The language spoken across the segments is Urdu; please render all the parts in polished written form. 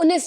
19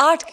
8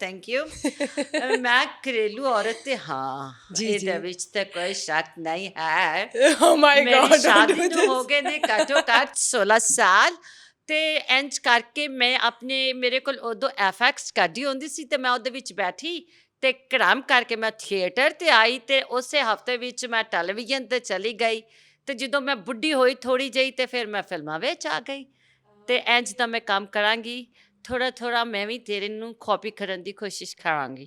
ਥੈਂਕ ਯੂ. ਮੈਂ ਘਰੇਲੂ ਔਰਤ ਤੇ ਹਾਂ ਜੀ, ਇਹਦੇ ਜੀ. ਵਿੱਚ ਤਾਂ ਕੋਈ ਸ਼ੱਕ ਨਹੀਂ ਹੈ. Oh my ਮੇਰੀ God, don't ਸ਼ਾਦੀ do ਨੂੰ this. ਹੋ ਗਏ ਨੇ ਘੱਟੋ ਘੱਟ 16 ਸਾਲ. ਤੇ ਇੰਜ ਕਰਕੇ ਮੈਂ ਆਪਣੇ ਮੇਰੇ ਕੋਲ ਉਦੋਂ ਐਫਐਕਸ ਕੱਢੀ ਹੁੰਦੀ ਸੀ ਤੇ ਮੈਂ ਉਹਦੇ ਵਿੱਚ ਬੈਠੀ ਤੇ ਕੜਾਮ ਕਰਕੇ ਮੈਂ ਥੀਏਟਰ ਤੇ ਆਈ ਤੇ ਉਸੇ ਹਫਤੇ ਵਿੱਚ ਮੈਂ ਟੈਲੀਵਿਜ਼ਨ ਤੇ ਚਲੀ ਗਈ. ਤੇ ਜਦੋਂ ਮੈਂ ਬੁੱਢੀ ਹੋਈ ਥੋੜੀ ਜਿਹੀ ਤੇ ਫਿਰ ਮੈਂ ਫਿਲਮਾਂ ਵਿੱਚ ਆ ਗਈ. ਤੇ ਇੰਜ ਤਾਂ ਮੈਂ ਕੰਮ ਕਰਾਂਗੀ. ਥੋੜਾ ਥੋੜਾ ਮੈਂ ਵੀ ਤੇਰੇ ਨੂੰ ਕਾਪੀ ਕਰਨ ਦੀ ਕੋਸ਼ਿਸ਼ ਕਰਾਂਗੀ.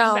Tough.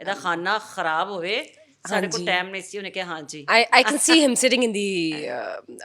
ਇਹਦਾ ਖਾਣਾ ਖਰਾਬ ਹੋਵੇ. ਸਾਡੇ ਕੋਲ ਹਾਂਜੀ. ਟਾਈਮ ਨਹੀਂ ਸੀ. ਉਹਨੇ ਕਿਹਾ ਹਾਂ ਜੀ. I can see him sitting in the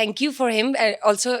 thank you for him. Also,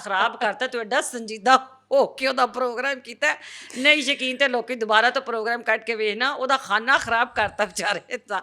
ਖਰਾਬ ਕਰਤਾ ਤੂੰ ਐਡਾ ਸੰਜੀਦਾ ਹੋ ਕੇ ਉਹਦਾ ਪ੍ਰੋਗਰਾਮ ਕੀਤਾ. ਨਹੀਂ ਯਕੀਨ ਤੇ ਲੋਕੀ ਦੁਬਾਰਾ ਤੋਂ ਪ੍ਰੋਗਰਾਮ ਕੱਢ ਕੇ ਵੇਖਣਾ. ਉਹਦਾ ਖਾਣਾ ਖਰਾਬ ਕਰਤਾ ਵਿਚਾਰੇ ਦਾ.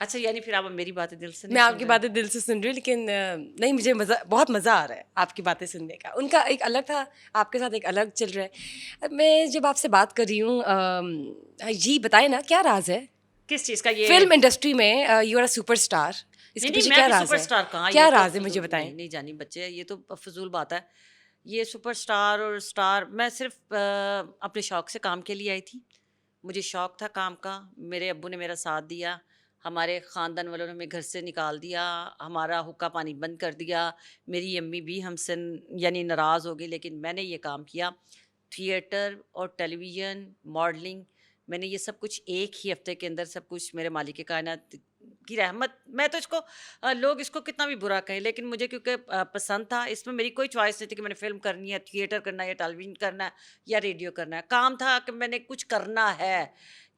اچھا یعنی پھر آپ میری باتیں دل سے میں آپ کی باتیں دل سے سن رہی ہوں، لیکن نہیں، مجھے بہت مزہ آ رہا ہے آپ کی باتیں سننے کا. ان کا ایک الگ تھا، آپ کے ساتھ ایک الگ چل رہا ہے. میں جب آپ سے بات کر رہی ہوں، جی بتائیں نا کیا راز ہے کس چیز کا؟ یہ فلم انڈسٹری میں you are a superstar, اس کے نہیں پیچھے میں کیا بھی راز سپر ہے؟ اسٹار کہاں، کیا یہ تو راز ہے مجھے بتائیں. نہیں جانی بچے، یہ تو فضول بات ہے. یہ سپر اسٹار اور اسٹار، میں صرف اپنے شوق سے کام کے لیے آئی تھی. مجھے شوق تھا کام کا، میرے ابو نے میرا ساتھ دیا، ہمارے خاندان والوں نے ہمیں گھر سے نکال دیا، ہمارا حقہ پانی بند کر دیا. میری امی بھی ہم سے یعنی ناراض ہو گئی، لیکن میں نے یہ کام کیا. تھیٹر اور ٹیلی ویژن، ماڈلنگ، میں نے یہ سب کچھ ایک ہی ہفتے کے اندر سب کچھ میرے مالک کائنات کی رحمت. میں تو اس کو لوگ اس کو کتنا بھی برا کہیں، لیکن مجھے کیونکہ پسند تھا، اس میں میری کوئی چوائس نہیں تھی کہ میں نے فلم کرنی ہے، تھیٹر کرنا ہے، یا ٹیلی ویژن کرنا ہے، یا ریڈیو کرنا ہے. کام تھا کہ میں نے کچھ کرنا ہے،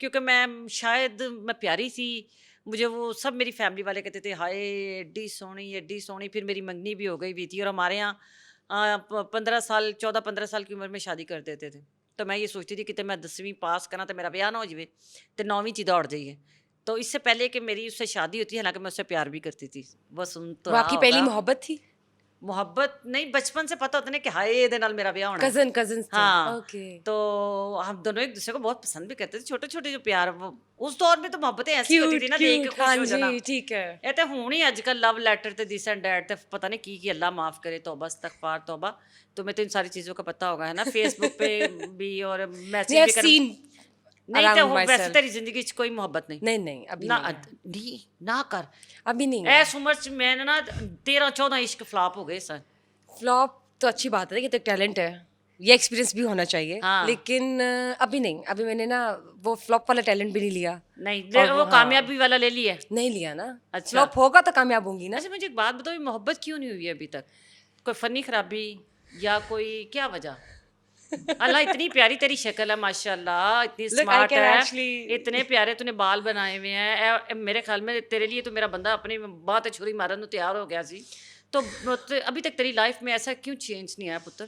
کیونکہ میں شاید میں پیاری تھی. مجھے وہ سب میری فیملی والے کہتے تھے ہائے ایڈی سونی ایڈی سونی. پھر میری منگنی بھی ہو گئی ہوئی تھی، اور ہمارے یہاں 14-15 سال کی عمر میں شادی کر دیتے تھے. تو میں یہ سوچتی تھی کہ میں 10ویں پاس کرنا تو میرا بیاہ نہ ہو جائے تو 9ویں چی دوڑ جائیے. تو اس سے پہلے کہ میری اس سے شادی ہوتی ہے، حالانکہ میں اس سے پیار بھی کرتی تھی. وہ سن تو وہ آپ رہا کی پہلی ہوگا. محبت تھی؟ محبت نہیں، بچپن سے پتہ ہوتا نہیں کہ ہائے یہ نال میرا بیاہ ہونا ہے. کزنس تھے؟ ہاں، اوکے. تو ہم دونوں ایک دوسرے کو بہت پسند بھی کرتے تھے. چھوٹے چھوٹے جو پیار، وہ اس دور میں تو محبتیں ایسی ہوتی تھی کیوٹ نا، دیکھ کے کیوٹ، ہاں خوش ہو جانا. جی ٹھیک ہے. یہ تو ہوں ہی اج کل لو لیٹر تے دس اینڈ دیٹ تے پتہ نہیں کی اللہ معاف کرے، توبہ استغفار توبہ. تمہیں تو ان ساری چیزوں کا پتہ ہوگا ہے نا، فیس بک پہ بھی اور نہیں، میسج I've بھی کر. seen نہیں تو around ویسے myself. تیری زندگی چ کوئی محبت نہیں نہیں ابھی نہ نہیں ہے. نہ کر. ابھی نہیں ہے. ایس عمر چ میں نے نا 13-14 عشق فلاپ ہو گئے سن. فلاپ تو اچھی بات ہے کہ تو ٹیلنٹ ہے، یہ ایکسپیرینس بھی ہونا چاہیے، ہاں لیکن ابھی نہیں. ابھی میں نے نا وہ فلاپ والا ٹیلنٹ بھی نہیں لیا. نہیں، وہ کامیابی والا لے لی ہے. نہیں لیا نا. اچھا فلاپ ہوگا تو کامیاب ہوں گی نا. اچھا، مجھے ایک بات بتاؤ، محبت کیوں نہیں ہوئی ہے ابھی تک؟ کوئی فنی خرابی یا کوئی کیا وجہ؟ اللہ اتنی پیاری تیری شکل ہے ماشاء اللہ، اتنی Look, I اسمارٹ can ہے، actually. اتنے پیارے تو نے بال بنائے ہوئے ہیں. میرے خیال میں تیرے لیے تو میرا بندہ اپنی بات چھری مارن تیار ہو گیا سی. تو ابھی تک تیری لائف میں ایسا کیوں چینج نہیں آیا پتر؟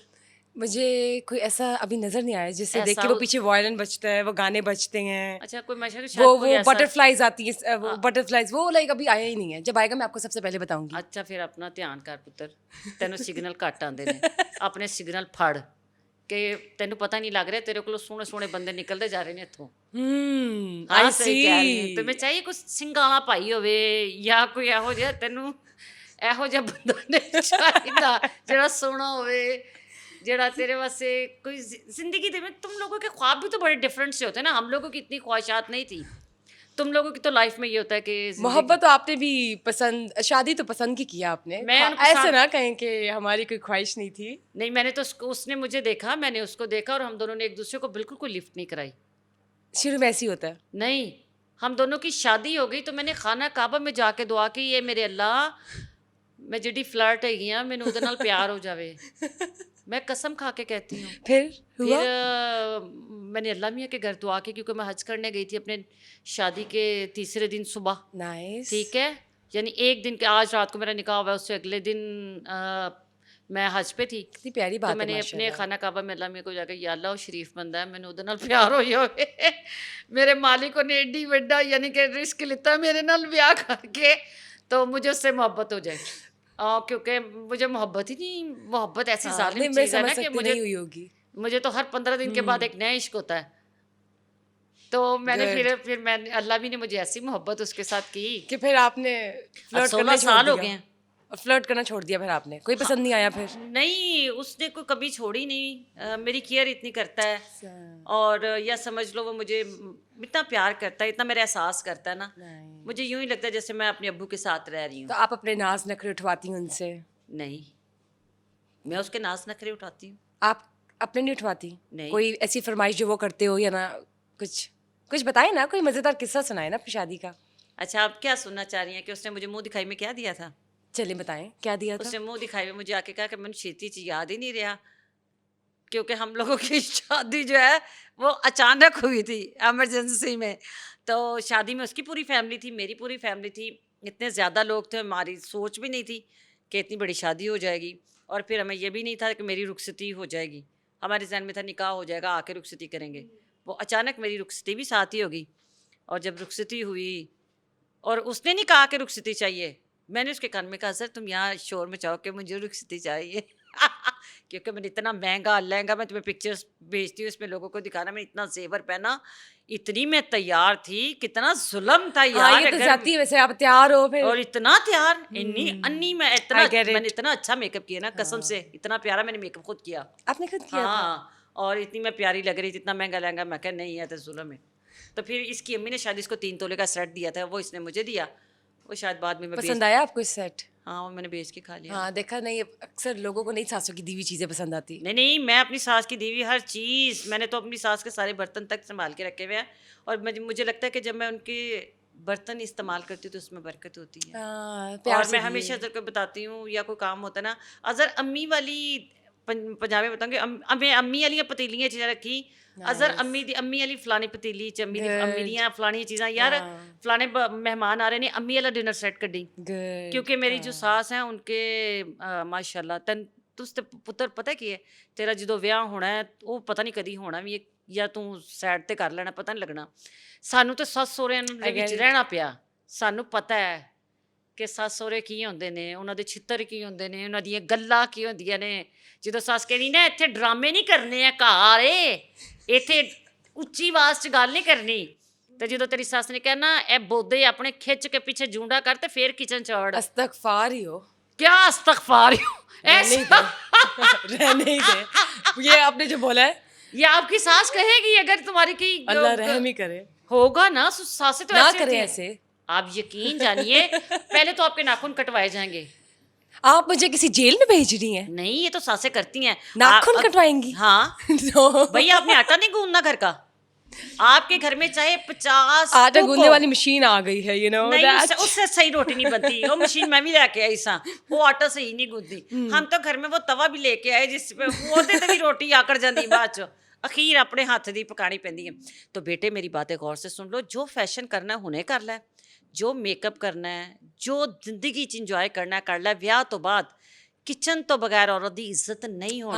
مجھے کوئی ایسا ابھی نظر نہیں آیا جس سے دیکھ ایسا کے وہ پیچھے وائلن بجتا ہے، وہ گانے بجتے ہیں، اچھا کوئی میں شاید وہ ایسا. بٹر فلائز آتی ہیں، وہ بٹر فلائز وہ لائک ابھی آیا ہی نہیں ہے. جب آئے گا میں آپ کو سب سے پہلے بتاؤں گی. اچھا پھر اپنا دھیان کر پتر، تینوں سگنل گھٹ آتے ہیں. اپنے سگنل پھڑ کہ تینوں پتہ نہیں لگ رہا تیرے کو سونے سونے بندے نکلتے جا رہے ہیں اتوں. ہاں صحیح کہہ رہی ہیں. تمہیں چاہیے کچھ سنگالا پائی ہوے یا کوئی یہو جہا تینوں یہو جہا بندہ نہیں چاہیے جڑا سونا ہوے، جڑا تیرے واسطے کوئی زندگی دے. تم لوگوں کے خواب بھی تو بڑے ڈفرینٹ سے ہوتے ہیں نا، ہم لوگوں کی اتنی خواہشات نہیں تھی. تم لوگوں کی تو لائف میں یہ ہوتا ہے کہ محبت تو آپ نے بھی پسند، شادی تو پسند کی کیا آپ نے، ایسے نہ کہیں کہ ہماری کوئی خواہش نہیں تھی. نہیں، میں نے تو اس نے مجھے دیکھا، میں نے اس کو دیکھا، اور ہم دونوں نے ایک دوسرے کو بالکل کوئی لفٹ نہیں کرائی. شروع میں ایسے ہی ہوتا ہے. نہیں، ہم دونوں کی شادی ہو گئی تو میں نے خانہ کعبہ میں جا کے دعا کی، یہ میرے اللہ میں جڑی فلرٹ ہے گیا مینوں اودے نال پیار ہو جاوے. میں قسم کھا کے کہتی ہوں. پھر میں نے اللہ میاں کے گھر دعا کی، کیونکہ میں حج کرنے گئی تھی اپنے شادی کے تیسرے دن صبح. نائس. ٹھیک ہے، یعنی ایک دن کے، آج رات کو میرا نکاح ہوا ہے، اس سے اگلے دن میں حج پہ تھی. کتنی پیاری تو بات میں ہے نے اپنے ماشاءاللہ. خانہ کعبہ میں اللہ میاں کو جا کے یا اللہ وہ شریف بندہ ہے، میں نے اودے نال پیار ہوئی ہوئے. میرے مالک نے ایڈی وڈا یعنی کہ رسک لیتا میرے نال بیاہ کر کے تو مجھے اس سے محبت ہو جائے. کیونکہ مجھے محبت ہی نہیں، محبت ایسی ظالم چیز ہے نا کہ مجھے تو ہر 15 دن کے بعد ایک نیا عشق ہوتا ہے. تو میں نے پھر میں اللہ بھی نے مجھے ایسی محبت اس کے ساتھ کی کہ پھر آپ نے 16 سال ہو گئے ہیں. فلرٹ کرنا چھوڑ دیا پھر آپ نے؟ کوئی پسند نہیں آیا پھر؟ نہیں، اس نے کوئی کبھی چھوڑی نہیں. میری کیئر اتنی کرتا ہے، اور یا سمجھ لو وہ مجھے اتنا پیار کرتا ہے، اتنا میرا احساس کرتا ہے نا، مجھے یوں ہی لگتا ہے جیسے میں اپنے ابو کے ساتھ رہ رہی ہوں. تو آپ اپنے ناز نخرے اٹھواتی ہیں ان سے؟ نہیں، میں اس کے ناز نخرے اٹھاتی ہوں. آپ اپنے نہیں اٹھواتی؟ نہیں. کوئی ایسی فرمائش جو وہ کرتے ہو یا نا، کچھ بتائیں نا، کوئی مزیدار قصہ سنائے نا اپنی شادی کا. اچھا آپ کیا سننا چاہ رہی ہیں کہ اس نے مجھے منہ دکھائی میں کیا دیا تھا؟ چلیں بتائیں کیا دیا تھا. اس نے منہ دکھائی میں مجھے آ کے کہا کہ میں چھیتی چیز یاد ہی نہیں رہا، کیونکہ ہم لوگوں کی شادی جو ہے وہ اچانک ہوئی تھی ایمرجنسی میں. تو شادی میں اس کی پوری فیملی تھی، میری پوری فیملی تھی، اتنے زیادہ لوگ تھے. ہماری سوچ بھی نہیں تھی کہ اتنی بڑی شادی ہو جائے گی، اور پھر ہمیں یہ بھی نہیں تھا کہ میری رخصتی ہو جائے گی. ہمارے ذہن میں تھا نکاح ہو جائے گا، آ کے رخصتی کریں گے. وہ اچانک میری رخصتی بھی ساتھ ہی ہوگی. اور جب رخصتی ہوئی اور اس نے نہیں کہا کہ رخصتی چاہیے. میں نے اس کے کان میں کہا سر تم یہاں شور میں چاہو کہ مجھے رخصتی چاہیے کیونکہ میں نے اتنا مہنگا لہنگا میں تمہیں پکچرس بھیجتی ہوں اس میں لوگوں کو دکھانا میں اتنا زیور پہنا اتنی میں تیار تھی کتنا ظلم تھا ہاں یہ تو جاتی ہے ویسے آپ تیار ہو پھر اور اتنا تیار انی میں اتنا I get it. میں نے اتنا اچھا میک اپ کیا نا قسم سے اتنا پیارا میں نے میک اپ خود کیا آپ نے خود کیا تھا ہاں اور اتنی میں پیاری لگ رہی تھی اتنا مہنگا لہنگا میں کہا نہیں ہے تو ظلم ہے. تو پھر اس کی امی نے شاید اس کو 3 تولے کا سیٹ دیا تھا وہ اس نے مجھے دیا وہ شاید بعد میں پسند آیا آپ کو اس سیٹ ہاں وہ میں نے بیچ کے کھا لیا. ہاں دیکھا نہیں اکثر لوگوں کو نہیں ساسوں کی دیوی چیزیں پسند آتی نہیں میں اپنی ساس کی دیوی ہر چیز میں نے تو اپنی ساس کے سارے برتن تک سنبھال کے رکھے ہوئے ہیں اور مجھے لگتا ہے کہ جب میں ان کے برتن استعمال کرتی ہوں تو اس میں برکت ہوتی ہے. اور میں ہمیشہ اظہر کو بتاتی ہوں یا کوئی کام ہوتا ہے نا اظہر امی والی پنجابی بتاؤں گی امی والی پتیلیاں چیزیں رکھی اظہر امی والی فلانی پتیلی امی دیاں فلانی چیزاں یار فلانے مہمان آ رہے نے امی والا ڈنر سیٹ کڈی کیونکہ میری جو ساس ہیں ان کے ماشاء اللہ تن تس تے پتر پتہ کی ہے تیرا جدو ویاہ ہونا ہے وہ پتہ نہیں کدی ہونا بھی یا تو سائڈ تے کر لینا پتہ نہیں لگنا. سانو تو سس سہرے دے وچ رہنا پیا سانو پتہ ہے کہ سس سہرے کی ہوندے نے انہاں دے چھتر کی ہوندے نے انہاں دیاں گلاں کی ہوندیاں نے. جدو سس کہنی نا اتنے ڈرامے نہیں کرنے ہیں گھر اتنے اچھی آواز چ گل نہیں کرنی تو جدو تیری سس نے کہنا اے بودے اپنے کھچ کے پیچھے جونڈا کر تے پھر کچن چڑھ استغفار ہی ہو کیا استغفار رہنے ہی دے یہ آپ نے جو بولا ہے یہ آپ کی ساس کہے گی اگر تمہاری کی اللہ رحم ہی کرے ہوگا نا ساسیں تو نہ ایسے کرے ہوتی ہیں. ایسے آپ یقین جانیے پہلے تو آپ کے ناخن کٹوائے جائیں گے. آپ مجھے کسی جیل میں بھیج رہی ہیں نہیں یہ تو ساسیں کرتی ہیں ناخن کٹوائیں گی ہاں بھائی آپ نے آٹا نہیں گوندنا گھر کا آپ کے گھر میں چاہے 50 آٹا گوندنے والی مشین آ گئی ہے اس سے صحیح روٹی نہیں بنتی وہ مشین میں بھی لے کے آئی سا وہ آٹا صحیح نہیں گوندتی. ہم تو گھر میں وہ توا بھی لے کے آئے جس پہ وہ بھی روٹی آکڑ جاندی بعد چ اخیر اپنے ہاتھ دی پکانی پیندی ہے. تو بیٹے میری باتیں غور سے سن لو جو فیشن کرنا ہے ہنے کر لے جو میک اپ کرنا ہے جو زندگی چ انجوائے کرنا ہے کر لے. ویاہ تو بعد کچن تو بغیر عورت دی عزت نہیں ہونی.